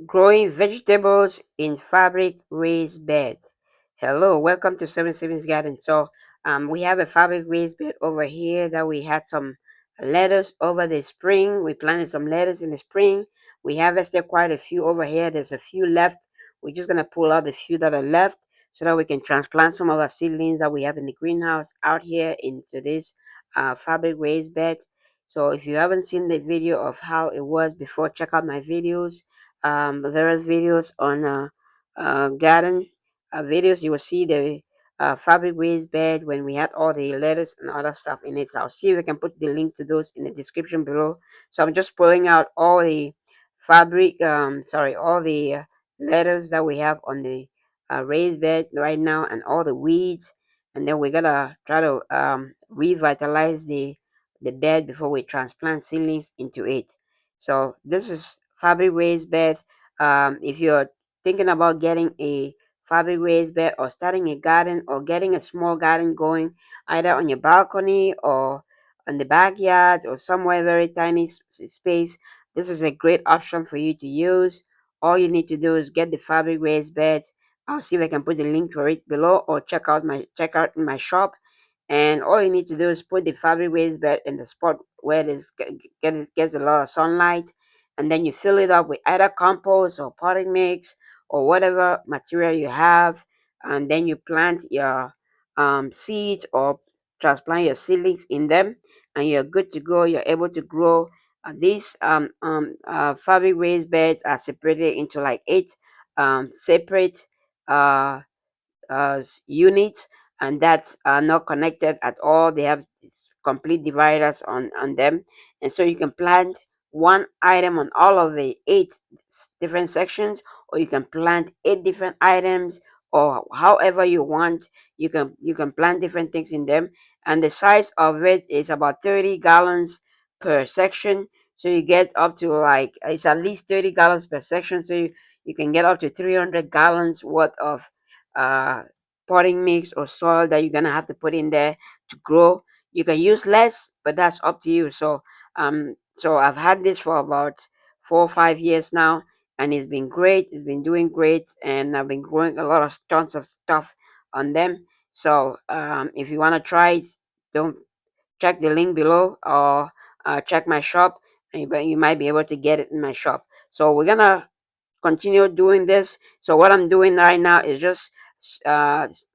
Growing vegetables in fabric raised bed. Hello, welcome to Seven Sevens Garden. We have a fabric raised bed over here that we had some lettuce over the spring. We planted some lettuce in the spring. We harvested quite a few over here. There's a few left. We're just gonna pull out the few that are left so that we can transplant some of our seedlings that we have in the greenhouse out here into this fabric raised bed. So if you haven't seen the video of how it was before, check out my videos. Various videos on garden videos. You will see the fabric raised bed when we had all the lettuce and other stuff in it. So I'll see if I can put the link to those in the description below. So I'm just pulling out all the all the lettuce that we have on the raised bed right now and all the weeds. And then we're gonna try to revitalize the bed before we transplant seedlings into it. So this is fabric raised bed. If you're thinking about getting a fabric raised bed or starting a garden or getting a small garden going either on your balcony or in the backyard or somewhere very tiny space, this is a great option for you to use. All you need to do is get the fabric raised bed. I'll see if I can put the link for it below, or check out in my shop. And all you need to do is put the fabric raised bed in the spot where it gets a lot of sunlight, and then you fill it up with either compost or potting mix or whatever material you have, and then you plant your seeds or transplant your seedlings in them, and you're good to go. You're able to grow. These fabric raised beds are separated into like eight separate uh, units, and that are not connected at all. They have complete dividers on them, and so you can plant one item on all of the eight different sections, or you can plant eight different items, or however you want. You can plant different things in them, and the size of it is about 30 gallons per section. So you get up to like it's at least 30 gallons per section, so you can get up to 300 gallons worth of uh, potting mix or soil that you're gonna have to put in there to grow. You can use less, but that's up to you. So I've had this for about 4 or 5 years now, and it's been great. It's been doing great, and I've been growing a lot of tons of stuff on them. So if you wanna try it, don't check the link below, or check my shop, and you might be able to get it in my shop. So we're gonna continue doing this. So what I'm doing right now is just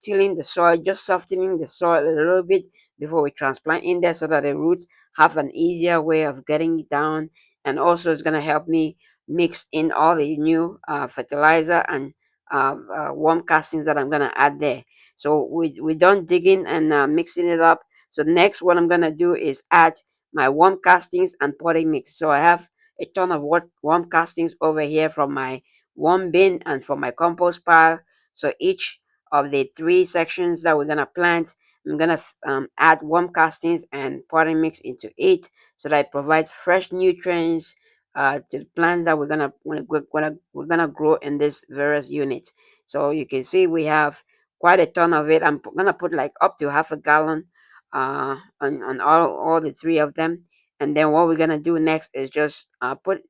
tilling the soil, just softening the soil a little bit before we transplant in there, so that the roots have an easier way of getting down. And also, it's gonna help me mix in all the new fertilizer and warm castings that I'm gonna add there. So we done digging and mixing it up. So next, what I'm gonna do is add my warm castings and potting mix. So I have a ton of warm castings over here from my warm bin and from my compost pile. So each of the three sections that we're gonna plant, I'm gonna add warm castings and potting mix into it, so that it provides fresh nutrients to the plants that we're gonna grow in this various units. So you can see we have quite a ton of it. I'm gonna put like up to half a gallon on all the three of them. And then what we're gonna do next is just put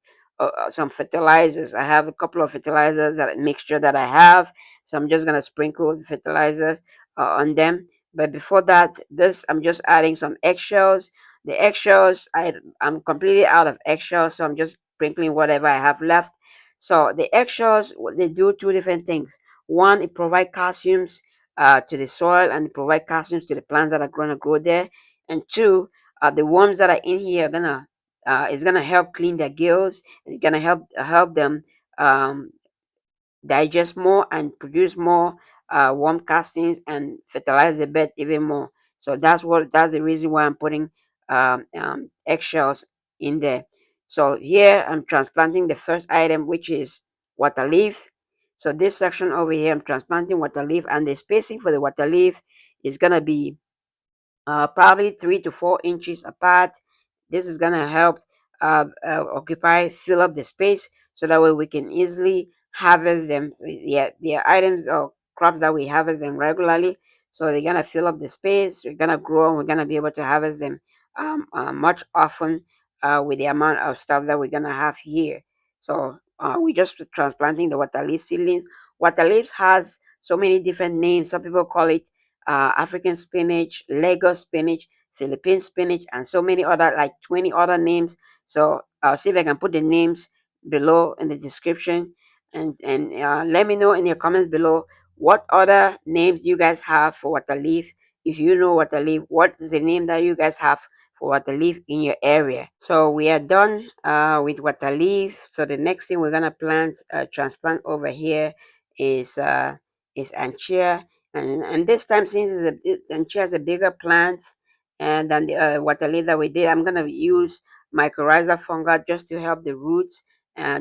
some fertilizers. I have a couple of fertilizers, that mixture that I have, so I'm just gonna sprinkle the fertilizer on them. But before that, this I'm just adding some eggshells. The eggshells, I'm completely out of eggshells, so I'm just sprinkling whatever I have left. So the eggshells, they do two different things. One, it provide calciums to the soil, and it provide calciums to the plants that are going to grow there. And two, the worms that are in here are gonna is gonna help clean their gills. It's gonna help them um, digest more and produce more worm castings and fertilize the bed even more. So that's the reason why I'm putting eggshells in there. So here I'm transplanting the first item, which is water leaf. So this section over here, I'm transplanting water leaf, and the spacing for the water leaf is gonna be probably 3 to 4 inches apart. This is gonna help fill up the space, so that way we can easily harvest them. So, yeah, the items or crops that we harvest them regularly, so they're gonna fill up the space. We're gonna grow, and we're gonna be able to harvest them much often with the amount of stuff that we're gonna have here. So we just transplanting the water leaf seedlings. Water leaves has so many different names. Some people call it African spinach, Lagos spinach, Philippine spinach, and so many other, like 20 other names. So I'll see if I can put the names below in the description, and let me know in your comments below what other names you guys have for water leaf. If you know water leaf, what is the name that you guys have for water leaf in your area? So we are done with water leaf. So the next thing we're gonna plant, transplant over here is anchia, and this time, since anchia is a bigger plant and than the water leaf that we did, I'm gonna use mycorrhiza fungi just to help the roots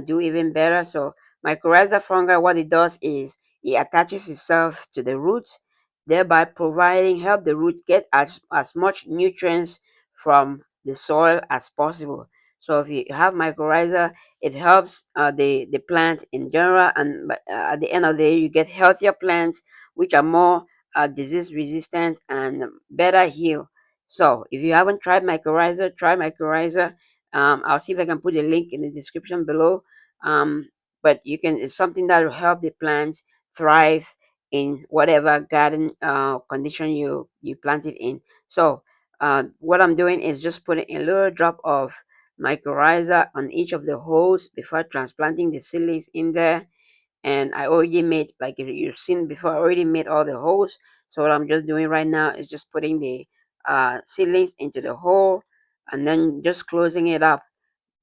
do even better. So mycorrhiza fungi, what it does is it attaches itself to the roots, thereby providing help the roots get as much nutrients from the soil as possible. So if you have mycorrhiza, it helps the plant in general, and at the end of the day, you get healthier plants which are more disease resistant and better heal. So if you haven't tried mycorrhiza, try mycorrhiza. I'll see if I can put a link in the description below. But you can, it's something that will help the plants thrive in whatever garden condition you plant it in. So what I'm doing is just putting a little drop of mycorrhiza on each of the holes before transplanting the seedlings in there. And I already made, like if you've seen before, I already made all the holes. So what I'm just doing right now is just putting the seedlings into the hole and then just closing it up.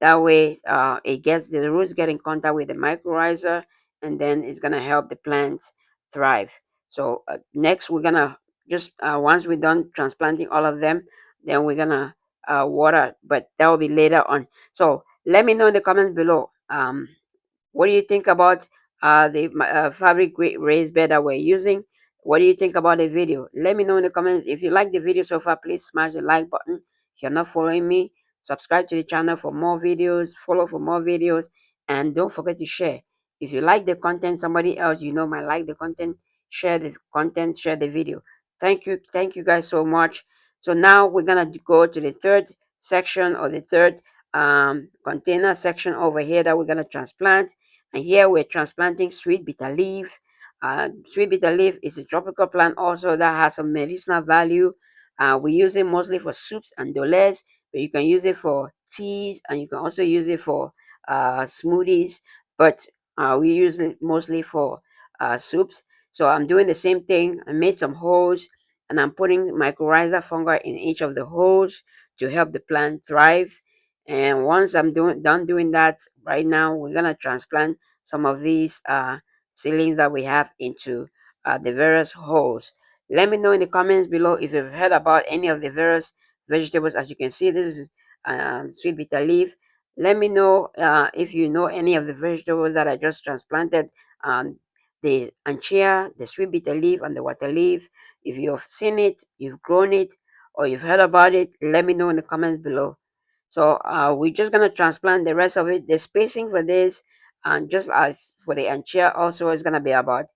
That way, it gets the roots get in contact with the mycorrhiza, and then it's gonna help the plants thrive. So next, we're gonna just once we're done transplanting all of them, then we're gonna water, but that will be later on. So let me know in the comments below. What do you think about the fabric raised bed that we're using? What do you think about the video? Let me know in the comments. If you like the video so far, please smash the like button. If you're not following me, subscribe to the channel for more videos, follow for more videos, and don't forget to share. If you like the content, somebody else you know might like the content, share the content, share the video. Thank you guys so much. So now we're gonna go to the third section, or the third container section over here that we're gonna transplant. And here we're transplanting sweet bitter leaf. Sweet bitter leaf is a tropical plant also that has some medicinal value. We use it mostly for soups and doles, but you can use it for teas, and you can also use it for smoothies. But we use it mostly for soups. So I'm doing the same thing. I made some holes, and I'm putting mycorrhiza fungi in each of the holes to help the plant thrive. And once I'm done doing that, right now we're gonna transplant some of these seedlings that we have into the various holes. Let me know in the comments below if you've heard about any of the various vegetables. As you can see, this is sweet bitter leaf. Let me know if you know any of the vegetables that I just transplanted. The anchia, the sweet bitter leaf, and the water leaf. If you've seen it, you've grown it, or you've heard about it, let me know in the comments below. So we're just gonna transplant the rest of it. The spacing for this, and just as for the anchia, also is gonna be about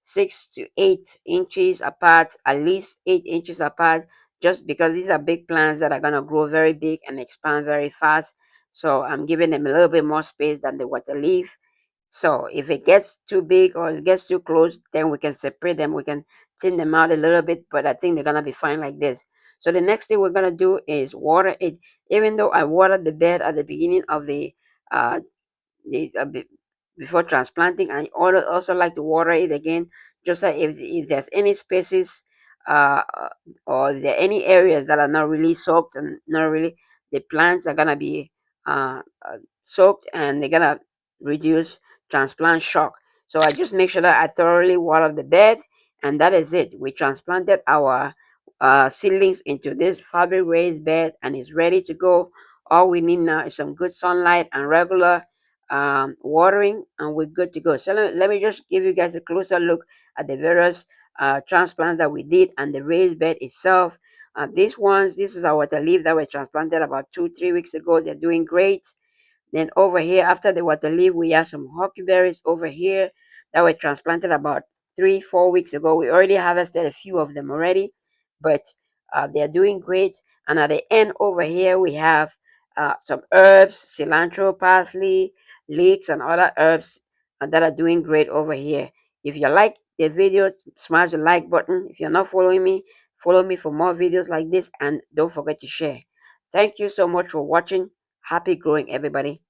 6 to 8 inches apart, at least 8 inches apart, just because these are big plants that are gonna grow very big and expand very fast. So I'm giving them a little bit more space than the water leaf. So if it gets too big or it gets too close, then we can separate them. We can thin them out a little bit, but I think they're gonna be fine like this. So the next thing we're gonna do is water it. Even though I watered the bed at the beginning of uh, before transplanting, I also like to water it again, just like if there's any spaces or if there are any areas that are not really soaked and not really, the plants are gonna be soaked, and they're gonna reduce transplant shock. So I just make sure that I thoroughly water the bed, and that is it. We transplanted our seedlings into this fabric raised bed, and it's ready to go. All we need now is some good sunlight and regular watering, and we're good to go. So let me just give you guys a closer look at the various transplants that we did and the raised bed itself. This is our water leaf that was transplanted about 2 3 weeks ago. They're doing great. Then over here, after the water leaf, we have some huckleberries over here that were transplanted about 3 4 weeks ago. We already harvested a few of them already, but they're doing great. And at the end over here, we have some herbs, cilantro, parsley, leeks, and other herbs that are doing great over here. If you like the video, smash the like button. If you're not following me, follow me for more videos like this, and don't forget to share. Thank you so much for watching. Happy growing, everybody.